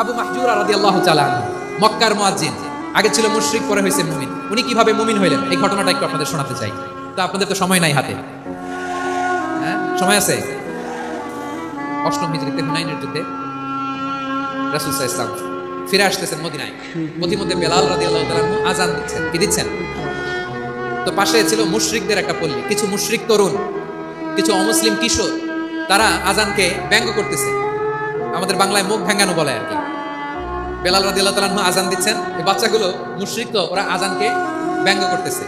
আবু মাহজুরা রাদিয়াল্লাহু তাআলা আনহু মক্কার মুয়াজ্জিন, আগে ছিল মুশরিক, পরে হয়েছে মুমিন। উনি কিভাবে মুমিন হইলেন এই ঘটনাটা একটু আপনাদের শোনাতে চাই। তো আপনাদের তো সময় নাই হাতে, হ্যাঁ সময় আছে। অষ্টম হিজরিতে হুনাইনের যুদ্ধে রাসূল সাল্লাল্লাহু আলাইহি ওয়াসাল্লাম ফিরে আসতেছেন মদিনায়। প্রতিমধ্যে বেলাল রাদিয়াল্লাহু তাআলা আনহু আযান দিচ্ছেন। কি দিচ্ছেন? তো পাশে ছিল মুশরিকদের একটা পল্লী, কিছু মুশরিক তরুণ, কিছু অমুসলিম কিশোর, তারা আযানকে ব্যঙ্গ করতেছে। আমাদের বাংলায় মুখ ভেঙ্গানো বলে আর কি। বেলাল রাদিয়াল্লাহু তাআলা আনহু আযান দিচ্ছেন, এই বাচ্চাগুলো মুশরিক, তো ওরা আযানকে ব্যঙ্গ করতেছে,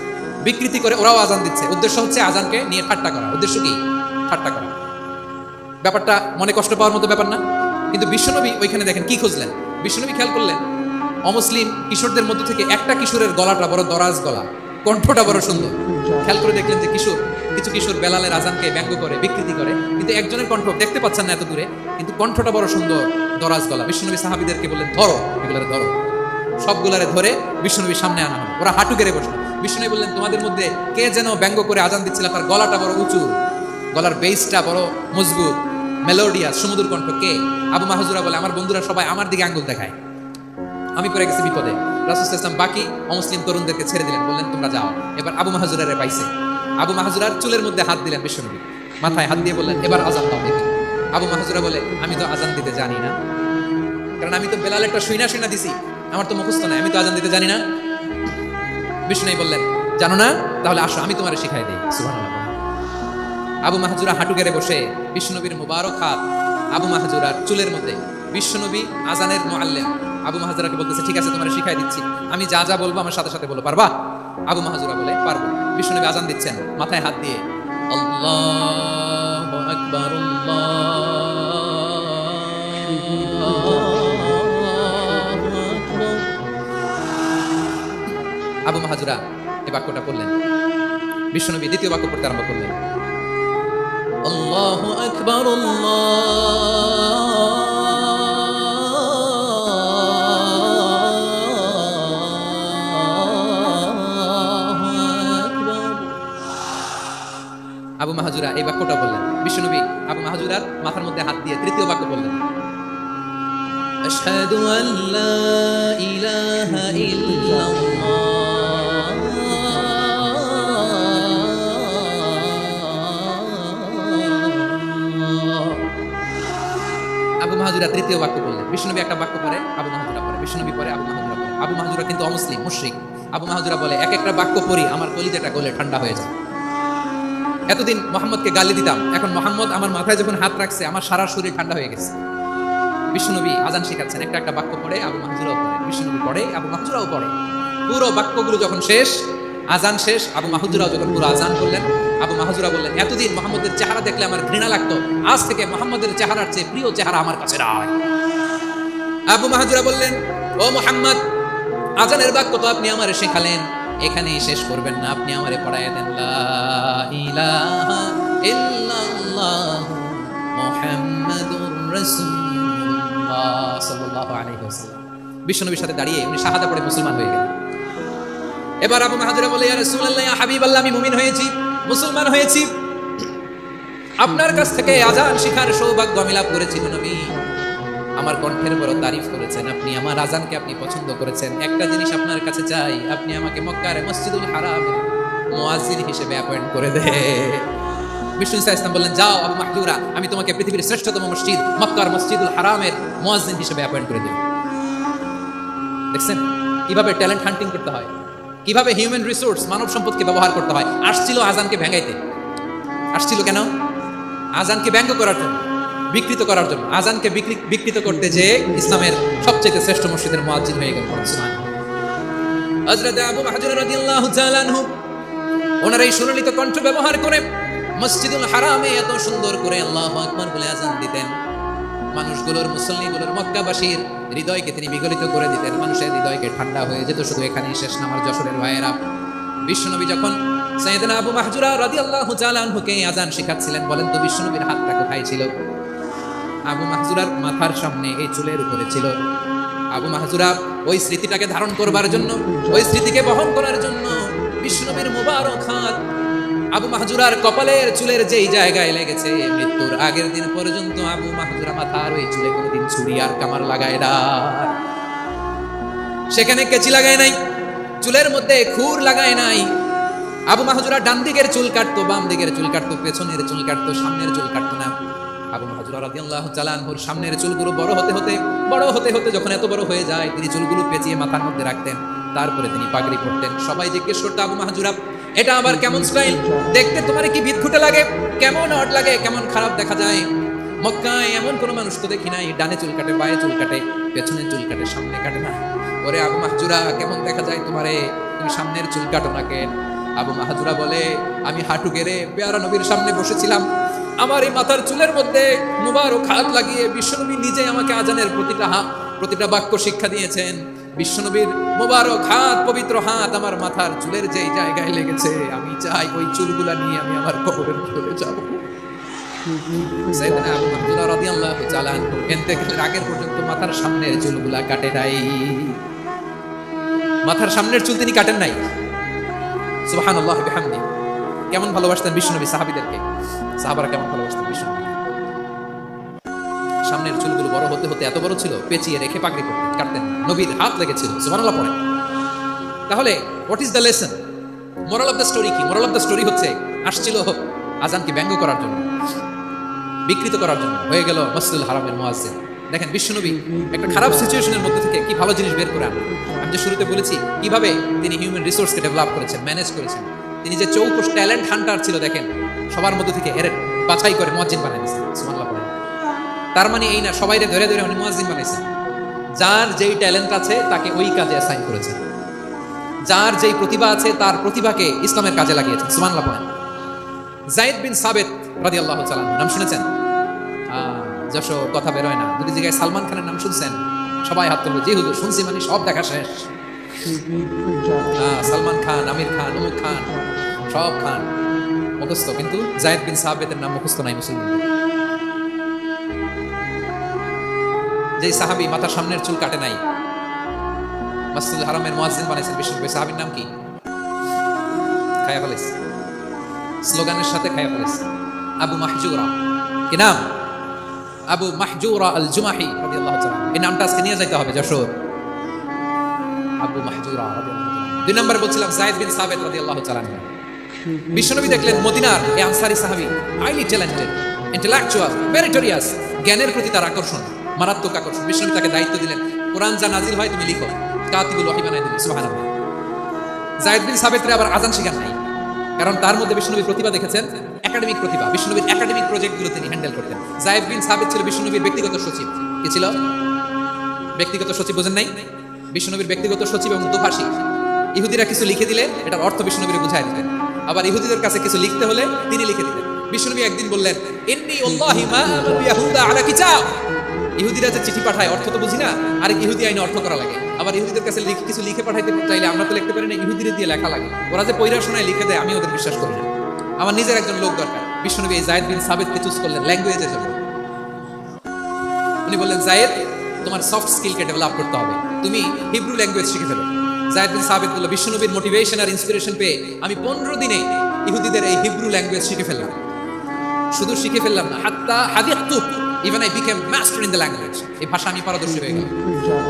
বিকৃতি করে ওরাও আযান দিচ্ছে। উদ্দেশ্য হচ্ছে আযানকে নিয়ে ঠাট্টা করা। উদ্দেশ্য কি? ঠাট্টা করা। ব্যাপারটা মনে কষ্ট পাওয়ার মতো ব্যাপার না? কিন্তু বিশ্বনবী ওইখানে দেখেন কি খুঁজলেন। বিশ্বনবী খেয়াল করলেন অমুসলিম কিশোরদের মধ্যে থেকে একটা কিশোরের গলাটা বড় দরাজ গলা, কণ্ঠটা বড় সুন্দর। খেয়াল করে দেখলেন যে কিছু কিশোর বেলালের আযানকে ব্যঙ্গ করে, বিকৃতি করে, কিন্তু একজনের কণ্ঠ দেখতে পাচ্ছেন না এত দূরে, কিন্তু কণ্ঠটা বড় সুন্দর, দরাজ গলা। বিশ্বনবী সাহাবীদেরকে বললেন, ধরো এগুলারে, ধরো। সবগুলারে ধরে বিশ্বনবীর সামনে আনা হলো। ওরা হাঁটু গেড়ে বসলো। বিশ্বনবী বললেন, তোমাদের মধ্যে কে যেন ব্যঙ্গ করে আযান দিচ্ছিল, তার গলাটা বড় উঁচু, গলার বেসটা বড় মজবুত, মেলোডিয়াস, সুমধুর কণ্ঠ, কে? আবু মাহজুরা বলে, আমার বন্ধুরা সবাই আমার দিকে আঙ্গুল দেখায়, আমি পড়ে গেছি বিপদে। রাসূল সাল্লাল্লাহু আলাইহি ওয়াসাল্লাম বাকি অমুসলিম তরুণদেরকে ছেড়ে দিলেন, বললেন তোমরা যাও। এবার আবু মাহজুরারে পাইছে। আবু মাহজুরার চুলের মধ্যে হাত দিলেন বিশ্বনবী, মাথায় হাত দিয়ে বললেন, এবার আযান দাও দেখি। আবু মাহজুরা বলে, আমি তো আযান দিতে জানি না, কারণ আমি তো বেলালেরটা শুইনা দিছি, আমার তো মুখস্থ নাই, আমি তো আযান দিতে জানি না। বিশ্বনবী বললেন, জানো না? তাহলে আসো, আমি তোমারে শিখাই দেই। সুবহানাল্লাহ। আবু মাহজুরা হাঁটু গেড়ে বসে, বিশ্বনবীর মুবারক হাত আবু মাহজুরার চুলের মধ্যে। বিশ্বনবী আযানের মুআল্লিম আবু মাহজুরাকে বলতেছে, ঠিক আছে তোমারে শিখাই দিচ্ছি, আমি যা যা বলবো আমার সাথে সাথে বলো, পারবা? আবু মাহজুরা বলে, পারবো। বিশ্বনবী আযান দিচ্ছেন, মাথায় হাত দিয়ে আল্লাহু আকবার, আবু মাহজুরা এই বাক্যটা পড়লেন। বিশ্বনবী দ্বিতীয় বাক্য পড়তে আরম্ভ করলেন, আল্লাহু আকবার, আবু মাহজুরা এই বাক্যটা বললেন। বিশ্বনবী আবু মাহজুরার মাথার মধ্যে হাত দিয়ে তৃতীয় বাক্য বললেন, আশহাদু আল্লা ইলাহা ইল্লাল্লাহ। আবু মাহজুরা তৃতীয় বাক্য বললেন। বিশ্বনবী একটা বাক্য পরে আবু মাহজুরা পরে, বিশ্বনবী পরে আবু মাহজুরা পরে। আবু মাহজুরা কিন্তু অমুসলিম, মুশরিক। আবু মাহজুরা বলে, এক একটা বাক্য পড়ি আমার কলিজাটা গলে ঠান্ডা হয়ে যায়। এতদিন মোহাম্মদকে গালি দিতাম, এখন মোহাম্মদ আমার মাথায় যখন হাত রাখছে আমার সারা শরীর ঠান্ডা হয়ে গেছে। বিশ্বনবী আযান শিখাচ্ছেন, একটা একটা বাক্য পড়ে আবু মাহজুরাও পড়ে, বিশ্বনবী পড়ে, আবু মাহজুরাও পড়ে। পুরো বাক্যগুলো যখন শেষ, আযান শেষ, আবু মাহজুরাও যখন পুরো আযান করলেন, আবু মাহজুরা বললেন, এতদিন মোহাম্মদের চেহারা দেখলে আমার ঘৃণা লাগতো, আজ থেকে মোহাম্মদের চেহারার চেয়ে প্রিয় চেহারা আমার কাছে নাই। আবু মাহজুরা বললেন, ও মুহাম্মদ, আযানের বাক্য তো আপনি আমারে শেখালেন, এখানেই শেষ করবেন না, আপনি আমারে পড়ায় দেন, লা ইলাহা ইল্লাল্লাহ মুহাম্মাদুর রাসূলুল্লাহ সাল্লাল্লাহু আলাইহি ওয়াসাল্লাম। বিশ্বনবীর সাথে দাঁড়িয়ে উনি শাহাদা পড়ে মুসলমান হয়ে গেলেন। এবার আবু মাহজুরা বলে, ইয়া রাসূলুল্লাহ, ইয়া হাবিবাল্লাহ, আমি মুমিন হয়েছি, মুসলমান হয়েছি, আপনার কাছ থেকে আযান শিখার সৌভাগ্য আমি লাভ করেছি। নবী আমার কণ্ঠের বড় তারিফ করেছেন, আপনি আমার আযানকে আপনি পছন্দ করেছেন। একটা জিনিস আপনার কাছে চাই, আপনি আমাকে মক্কার মসজিদুল হারামে মুয়াজ্জিন হিসেবে অ্যাপয়েন্ট করে দেন। বিষ্ণু ইসলাম বললেন, যাও আবু মাহজুরা, আমি তোমাকে পৃথিবীর শ্রেষ্ঠতম মসজিদ মক্কার মসজিদুল হারামের মুয়াজ্জিন হিসেবে অ্যাপয়েন্ট করে দেব। দেখছেন কিভাবে ট্যালেন্ট হান্টিং করতে হয়, কিভাবে হিউম্যান রিসোর্স, মানব সম্পদকে ব্যবহার করতে হয়। আসছিল আযানকে ভেঙাইতে, আসছিল কেন? আযানকে ব্যঙ্গ করার জন্য, বিকৃত করার জন্য। আযানকে বিকৃত করতে যে ইসলামের সবচেয়ে শ্রেষ্ঠ মসজিদের মুয়াজ্জিন হয়ে গেল। হযরত আবু মাহজুরা রাদিয়াল্লাহু তাআলা আনহু ওনার এই সুললিত কণ্ঠ ব্যবহার করে মসজিদুল হারামে এত সুন্দর করে আল্লাহু আকবার বলে আযান দিতেন। মানুষগুলোর, মুসল্লিগুলোর, মক্কাবাসীর হৃদয়কে তিনি বিগলিত করে দিতেন, মানুষের হৃদয়কে ঠান্ডা হয়ে যেত। শুধু এখানেই শেষ না আমার যশোরের ভাইয়েরা। বিশ্বনবী যখন সাইয়েদনা আবু মাহজুরা রাদিয়াল্লাহু তাআলা আনহুকে আযান শিখাচ্ছিলেন, বলেন তো বিশ্বনবীর হাতটা কোথায় ছিল? আবু মাহজুরার মাথার সামনে, এই চুলের উপরে ছিল। আবু মাহজুরা ওই স্মৃতিটাকে ধারণ করবার জন্য, ওই স্মৃতিকে বহন করার জন্য বিশ্বনবীর মুবারক হাত আবু মাহজুরার কপালের চুলের যেই জায়গায় লেগেছে, মৃত্যুর আগের দিন পর্যন্ত আবু মাহজুরা মাথার ওই চুলে কোনোদিন ছুরি আর কামার লাগায় না, সেখানে কেচি লাগায় নাই, চুলের মধ্যে খুর লাগায় নাই। আবু মাহজুরা ডান দিকের চুল কাটতো, বাম দিকের চুল কাটতো, পেছনের চুল কাটতো, সামনের চুল কাটতো না। আবু মাহজুরা রাদিয়াল্লাহু তাআলা আনহুর সামনের চুলগুলো বড় হতে হতে যখন এত বড় হয়ে যায়, তিনি চুলগুলো পেঁচিয়ে মাথার মধ্যে রাখতেন, তারপরে তিনি পাগড়ি পরতেন। সবাই জিজ্ঞেস করতো, আবু মাহজুরা এটা আবার কেমন স্টাইল? দেখতে তোমার কি বিদঘুটে লাগে? কেমন অড লাগে? কেমন খারাপ দেখা যায়? মক্কায় এমন কোন মানুষ তো দেখি নাই, ডানে চুল কাটে, বায়ে চুল কাটে, পেছনে চুল কাটে, সামনে কাটে না। ওরে আবু মাহজুরা, কেমন দেখা যায় তোমারে? তুমি সামনের চুল কাটো না কেন? আবু মাহজুরা বলে, আমি হাঁটু গেড়ে পেয়ারা নবীর সামনে বসেছিলাম, আমার এই মাথার চুলের মধ্যে মুবারক হাত লাগিয়ে বিশ্বনবী নিজে আমাকে আজানের প্রতিটা বাক্য শিক্ষা দিয়েছেন। বিশ্বনবীর মুবারক হাত, পবিত্র হাত আমার মাথার চুলের যেই জায়গায় লেগেছে, আমি চাই ওই চুলগুলা নিয়ে আমি আমার কবরের ভিতরে যাব। সাইয়েদনা আবু মাহজুরা রাদিয়াল্লাহু তাআলা ইন্তেকালের আগের পর্যন্ত মাথার সামনের চুলগুলা কাটে নাই। মাথার সামনের চুল তিনি কাটেন নাই। সুবহানাল্লাহি বিহামদি। কেমন ভালোবাসতেন বিশ্বনবী সাহাবীদেরকে, সাহাবারা কেমন ভালোবাসতেন বিশ্বনবী। সামনের চুলগুলো বড় হতে হতে এত বড় ছিল, পেঁচিয়ে রেখে পাগড়ি করতেন, কাটতেন না। নবীর হাত লেগেছিল, সুবহানাল্লাহ পড়ে। তাহলে what is the lesson? Moral of the story কি? মোরাল অফ দ্য স্টোরি হচ্ছে, আসছিল আজানকে ব্যঙ্গ করার জন্য, বিকৃত করার জন্য, হয়ে গেল মসজিদুল হারামের মুয়াজ্জিন। দেখেন বিশ্বনবী একটা খারাপ সিচুয়েশনের মধ্যে থেকে কি ভালো জিনিস বের করে আনেন। আমি যে শুরুতে বলেছি কিভাবে তিনি হিউম্যান রিসোর্সকে ডেভেলপ করেছেন, ম্যানেজ করেছেন। তিনি যে চৌকস ট্যালেন্ট হান্টার ছিল, দেখেন সবার মধ্যে থেকে এর বাছাই করে মুয়াজ্জিন বানাই দিয়েছেন। সুবহানাল্লাহ পড়ে। তার মানে এই না সবাইরে ধরে ধরে উনি মুয়াজ্জিন বানাইছেন। যার যেই ট্যালেন্ট আছে তাকে ওই কাজে অ্যাসাইন করেছেন, যার যেই প্রতিভা আছে তার প্রতিভাকে ইসলামের কাজে লাগিয়েছেন। সুবহানাল্লাহ পড়েন। যায়েদ বিন সাবিত রাদিয়াল্লাহু তাআলা নাম শুনেছেন? যশো কথা বেরোয় না। যদি জায়গায় সালমান খানের নাম শুনছেন, সবাই হাত তুলবে, জি হুজুর শুনছি, মানে সব দেখা শেষ। সালমান খান, আমির খান, অমুক খান, সব খান মুখস্থ, কিন্তু যায়েদ বিন সাবিতের নাম মুখস্থ নাই মুসলমানদের। যে সাহাবী মাথার সামনের চুল কাটে নাই, মসজিদুল হারামের মুয়াজ্জিন বানাইছেন বিশ্বনবী, সাহাবীর নাম কি? খায়া ফেলেছে, স্লোগানের সাথে খায়া ফেলেছে। আবু মাহজুরা। কি নাম? আবু মাহজুরা আল জুমাহি রাদিয়াল্লাহু তাআলা। এই নামটা আজকে নিয়ে যাইতে হবে যশোর। আবু মাহজুরা রাদিয়াল্লাহু তাআলা। দুই নম্বরে বলছিলাম যায়েদ বিন সাবিত রাদিয়াল্লাহু তাআলা। বিশ্বনবী দেখলেন মদিনার এই আনসারী সাহাবী হাইলি ট্যালেন্টেড, ইন্টেলেকচুয়াল, মেরিটোরিয়াস, জ্ঞানের প্রতি তার আকর্ষণ, মারাত্মক আকর্ষণ। বিশ্বনবী তাকে দায়িত্ব দিলেন, কোরআন যা নাজিল হয় তুমি লিখো, কাতিবুল ওহী বানাই দিলেন। সুবহানাল্লাহ। যায়েদ বিন সাবিতরে আবার আযান শেখান নাই, কারণ তার মধ্যে বিশ্বনবীর প্রতিভা দেখেছেন, একাডেমিক প্রতিভা। বিশ্বনবীর একাডেমিক প্রজেক্টগুলো তিনি হ্যান্ডেল করতেন। যায়েদ বিন সাবিত ছিল বিশ্বনবীর ব্যক্তিগত সচিব। কি ছিল? ব্যক্তিগত সচিব। বোঝেন নাই? বিশ্বনবীর ব্যক্তিগত সচিব এবং দুভাষী। ইহুদিরা কিছু লিখে দিলে এটার অর্থ বিশ্বনবীর বুঝাই দিতেন, আবার ইহুদিদের কাছে কিছু লিখতে হলে তিনি লিখে দিতেন। বিশ্বনবী একদিন বললেন, ইন্নী ওয়াল্লাহি মা আমানু ইয়াহুদা আলা কিতাব। ইহুদিরা যে চিঠি পাঠায় অর্থ তো বুঝি না, আরেক ইহুদি আইনে অর্থ করা লাগে। আবার ইহুদিদের কাছে কিছু লিখে পাঠাইতে চাইলে আমরা তো লিখতে পারি না, ইহুদিদের দিয়ে লেখা লাগে। ওরা যে পয়রা শোনায় লিখে দেয়, আমি ওদের বিশ্বাস করি না। আমার নিজের একজন লোক দরকার। বিশ্বনবী এই যায়েদ বিন সাবিতকে চুজ করলেন ল্যাঙ্গুয়েজের জন্য। উনি বললেন, যায়েদ তোমার সফট স্কিলকে ডেভেলপ করতে হবে, তুমি হিব্রু ল্যাঙ্গুয়েজ শিখে ফেলো। যায়েদ বিন সাবিত বলল, বিশ্বনবীর মোটিভেশন আর ইন্সপিরেশন পেয়ে আমি 15 দিনে ইহুদিদের এই হিব্রু ল্যাঙ্গুয়েজ শিখে ফেললাম। শুধু শিখে ফেললাম না, হাত্তা হাদিয়াতু, even I became master in the language. এই ভাষা আমি পারদর্শী হয়ে গেলাম।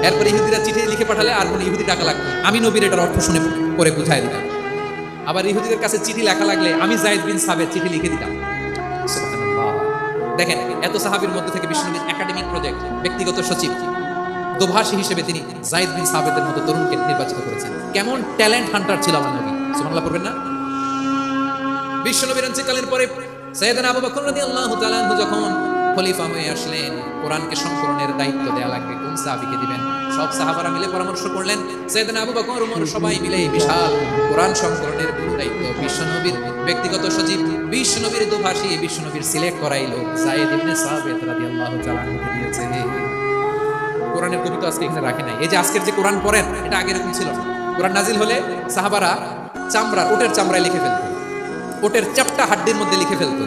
এরপরে ইহুদিরা চিঠি লিখে পাঠালে আর কোনো ইহুদি টাকা লাগবে, আমি নবীর এটার অর্থ শুনে পরে বুঝাই দিতাম। আবার ইহুদিদের কাছে চিঠি লেখা লাগলে আমি যায়েদ বিন সাবিত চিঠি লিখে দিতাম। সুবহানাল্লাহ। দেখেন এত সাহাবীর মধ্যে থেকে বিশ্বনবীর একাডেমিক প্রজেক্ট, ব্যক্তিগত সচিব, দোভাষী হিসেবে তিনি যায়েদ বিন সাবিতের মতো তরুণকে নির্বাচিত করেছেন। কেমন ট্যালেন্ট হান্টার ছিল আমার নবী। সুবহানাল্লাহ পড়বেন না? বিশ্বনবীর ইন্তেকালের পরে সাইয়েদনা আবু বকর রাদিয়াল্লাহু তাআলা যখন খলিফা হয়ে আসলেন, কোরআনকে সংকলনের দায়িত্ব দেয়া লাগবে, কোন সাহাবীকে দিবেন? সব সাহাবারা মিলে পরামর্শ করলেন। সাইয়েদনা আবু বকর, ওমর সবাই মিলে বিশাল কোরআন সংকলনের দায়িত্ব বিশ্বনবীর ব্যক্তিগত সচিব, বিশ্বনবীর দোভাষী, বিশ্বনবীর সিলেক্ট করাইলো যায়েদ ইবনে সাবিত রাদিয়াল্লাহু তাআলা কে দিয়েছে। কোরআনের কবি তো আজকে এখানে রাখে নাই। এই যে আজকের যে কোরআন পড়েন, এটা আগে এরকম ছিল না। কোরআন নাজিল হলে সাহাবারা ওটের চামড়ায় লিখে ফেলতো, ওটের চাপটা হাড্ডির মধ্যে লিখে ফেলতো,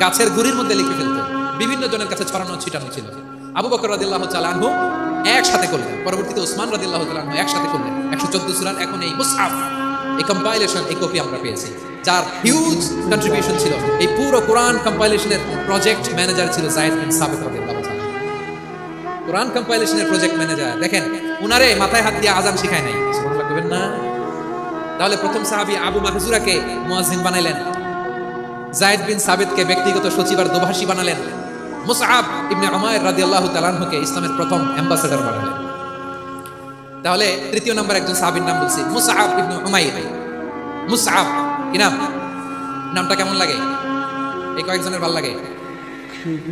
গাছের গুড়ির মধ্যে লিখে ফেলতো, বিভিন্ন জনের কাছে ছড়ানো ছিটানো ছিল। আবু বকর রাদিয়াল্লাহু তাআলা আনহু একসাথে করলেন, পরবর্তীতে ওসমান রাদিয়াল্লাহু তাআলা আনহু একসাথে করলেন 114 সূরার এখন এই মুসহাফ এই কম্পাইলেশন, এই কপি আমরা পেয়েছি, যার হিউজ কন্ট্রিবিউশন ছিল। এই পুরো কোরআন কম্পাইলেশনের প্রজেক্ট ম্যানেজার ছিল যায়েদ বিন সাবিত রাদিয়াল্লাহু তাআলা। কোরআন কম্পাইলেশনের প্রজেক্ট ম্যানেজার, দেখেন উনারে মাথায় হাত দিয়ে আযান শিখায় নাই, সুবহানাল্লাহ বলবেন না? তাহলে প্রথম সাহাবী আবু মাহজুরাকে মুয়াজ্জিন বানাইলেন, যায়েদ বিন সাবিতকে ব্যক্তিগত সচিব আর দোভাষী বানালেন, মুসআব ইবনে উমাইর রাদিয়াল্লাহু তাআলা আনহুকে ইসলামের প্রথম অ্যাম্বাসেডর বানালেন। তাহলে তৃতীয় নম্বর একজন সাহাবীর নাম বলছি, মুসআব ইবনে উমাইর। মুসআব কি নাম? নামটা কেমন লাগে? এই কয়েকজনের ভালো লাগে,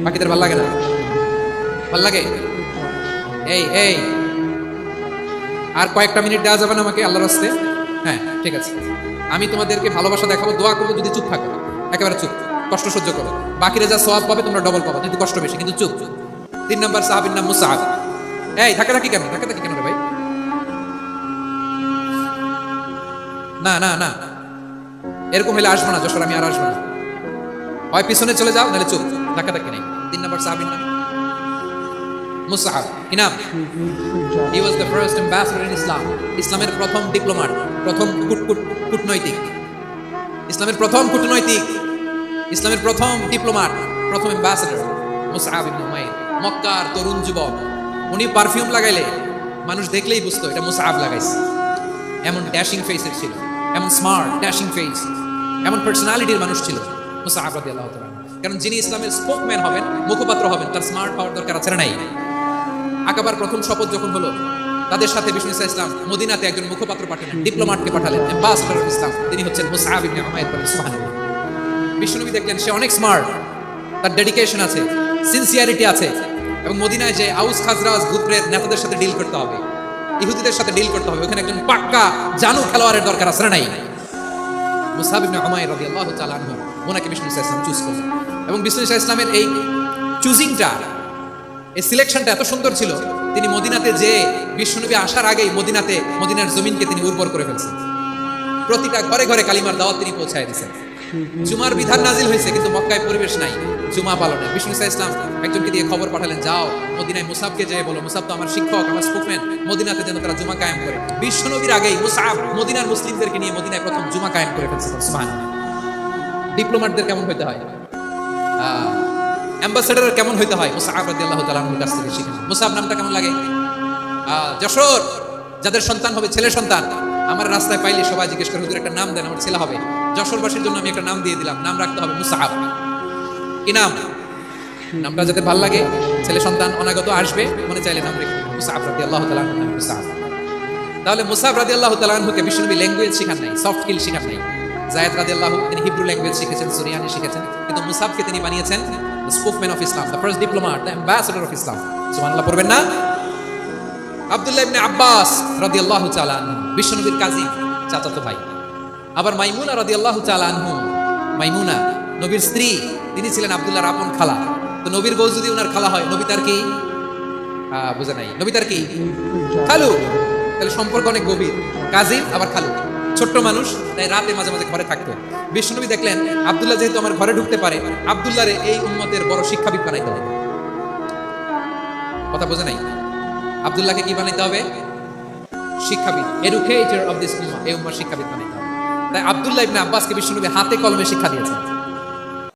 বাকিদের ভালো লাগে না? ভালো লাগে? এই এই আর কয়েকটা মিনিট দেওয়া যাবে না আমাকে আল্লাহর রাস্তে? হ্যাঁ ঠিক আছে, আমি তোমাদেরকে ভালোবাসা দেখাবো, দোয়া করবো, যদি চুপ থাকো, একেবারে চুপ, কষ্ট সহ্য করো, বাকিরা যা সওয়াব পাবে তোমরা ডবল পাবে, কিন্তু কষ্ট বেশি, কিন্তু চুপ। 3 নম্বর সাহাবীর নাম মুসআব। এই ধাক্কা ধাক্কি কেন রে ভাই? না না না, এরকম হলে আসবো না যশোর, আমি আর আসবো না, হয় পিছনে চলে যাও নাহলে চুপ, ধাক্কা ধাক্কি নেই। 3 নম্বর সাহাবীর নাম মুসআব। কি নাম? He was the first ambassador in Islam. ইসলামের প্রথম ডিপ্লোম্যাট, প্রথম কূটনৈতিক, ইসলামের প্রথম কূটনৈতিক, ইসলামের প্রথম ডিপ্লোম্যাট, প্রথম অ্যাম্বাসেডর মুসআব ইবনে উমাইর। মক্কার তরুণ যুবক, উনি পারফিউম লাগাইলে মানুষ দেখলেই বুঝতো এটা মুসআব লাগাইছে। এমন ড্যাশিং ফেসের ছিল, এমন স্মার্ট ড্যাশিং ফেস, এমন পার্সোনালিটির মানুষ ছিল মুসআব রাদিয়াল্লাহু তাআলা। কারণ যিনি ইসলামের স্পোকম্যান হবেন, মুখপাত্র হবেন, তার স্মার্ট হওয়ার দরকার আছে না নাই? আকাবার প্রথম শপথ যখন হলো, তাদের সাথে বিষ্ণু ইসলাম মদিনাতে একজন মুখপাত্র পাঠালেন, ডিপ্লোম্যাটকে পাঠালেন, অ্যাম্বাসেডর অফ ইসলাম, তিনি হচ্ছেন মুসআব ইবনে উমাইর। সুবহানাল্লাহ। বিশ্বনবী দেখলেন সে অনেক স্মার্ট, তার ডেডিকেশন আছে, সিনসিয়ারিটি আছে, এবং মদিনায় যে আউস খাজরাজ গোত্রের নেতাদের সাথে ডিল করতে হবে, ইহুদিদের সাথে ডিল করতে হবে, ওখানে একজন পাক্কা জানু খেলোয়াড়ের দরকার আছে না নাই? মুসআব ইবনে উমাইর রাদিয়াল্লাহু তাআলা আনহু, ওনাকে বিষ্ণু ইসলাম চুজ করলেন। এবং বিষ্ণু ইসলামের এই চুজিংটা, এই সিলেকশনটা এত সুন্দর ছিল, তিনি মদিনাতে যে বিশ্বনবী আসার আগেই মদিনার জমিনকে তিনি উর্বর করে ফেলছেন। প্রতিটা ঘরে ঘরে কালিমার দাওয়াত তিনি পৌঁছায় দিয়েছেন। জুমার বিধান নাজিল হয়েছে, কিন্তু মক্কায় পরিবেশ নাই জুমা পালনের। বিষ্ণু ইসলাম একজনকে দিয়ে খবর পাঠালেন, যাও মদিনায় মুসাবকে যেয়ে বলো, মুসাব তো আমার শিক্ষক, আমার স্পোকম্যান, মদিনাতে যেন তারা জুমা কায়েম করে। বিশ্বনবীর আগেই মুসাব মদিনার মুসলিমদেরকে নিয়ে মদিনায় প্রথম জুমা কায়েম করে ফেলছে। সুবহানাল্লাহ। ডিপ্লোম্যাটদের কেমন হইতে হয়, অ্যাম্বাসেডার কেমন হইতে হয়, মুসআব রাদিয়াল্লাহু তাআলা আনহুর কাছ থেকে শিখেন। মুসআব নামটা কেমন লাগে? যশোর যাদের সন্তান হবে, ছেলে সন্তান, আমার রাস্তায় পাইলে সবাই জিজ্ঞেস করে, হুজুর একটা নাম দেন, আমার ছেলে হবে। যশোরবাসীর জন্য আমি একটা নাম দিয়ে দিলাম, নাম রাখতে হবে মুসআব। কি নাম? নামটা যাতে ভালো লাগে, ছেলে সন্তান অনাগত আসবে, মনে চাইলে নাম রেখে মুসআব রাদিয়াল্লাহু তাআলা আনহু। মুসআব। তাহলে মুসআব রাদিয়াল্লাহু তাআলা আনহুকে বিশ্বনবী ল্যাঙ্গুয়েজ শিখান নাই, সফট স্কিল শিখান নাই। যায়েদ রাদিয়াল্লাহু, তিনি হিব্রু ল্যাঙ্গুয়েজ শিখেছেন, সুরিয়ানি শিখেছেন, কিন্তু মুসআবকে তিনি বানিয়েছেন the spokesman of Islam, the first diplomat, the ambassador of Islam. সুবহানাল্লাহ পড়বেন না? আব্দুল্লাহ ইবনে আব্বাস রাদিয়াল্লাহু তাআলা আনহু, বিশ্বনবীর কাজিন, চাচাতো ভাই। আবার মাইমুনা রাদিয়াল্লাহু তাআলা আনহু, মাইমুনা নবীর স্ত্রী, তিনি ছিলেন আব্দুল্লাহর আপন খালা। তো নবীর বউ যদি ওনার খালা হয়, নবী তার কি? বুঝে নাই, নবী তার কি? খালু। তাহলে সম্পর্ক অনেক গভীর, কাজিন আবার খালু। ছোট্ট মানুষ, তাই রাতে মাঝে মাঝে ঘরে থাকতো। বিশ্বনবী দেখলেন আব্দুল্লাহ যেহেতু আমার ঘরে ঢুকতে পারে, আব্দুল্লাহরে এই উম্মতের বড় শিক্ষাবিদ বানাইতে হবে। কথা বোঝে নাই? আব্দুল্লাহকে কি বানাইতে হবে? শিক্ষাবিদ, এডুকেটর অফ দিস উম্মাহ, এই উম্মার শিক্ষাবিদ বানাইতে হবে। তাই আব্দুল্লাহ ইবনে আব্বাসকে বিশ্বনবী হাতে কলমে শিক্ষা দিয়েছেন।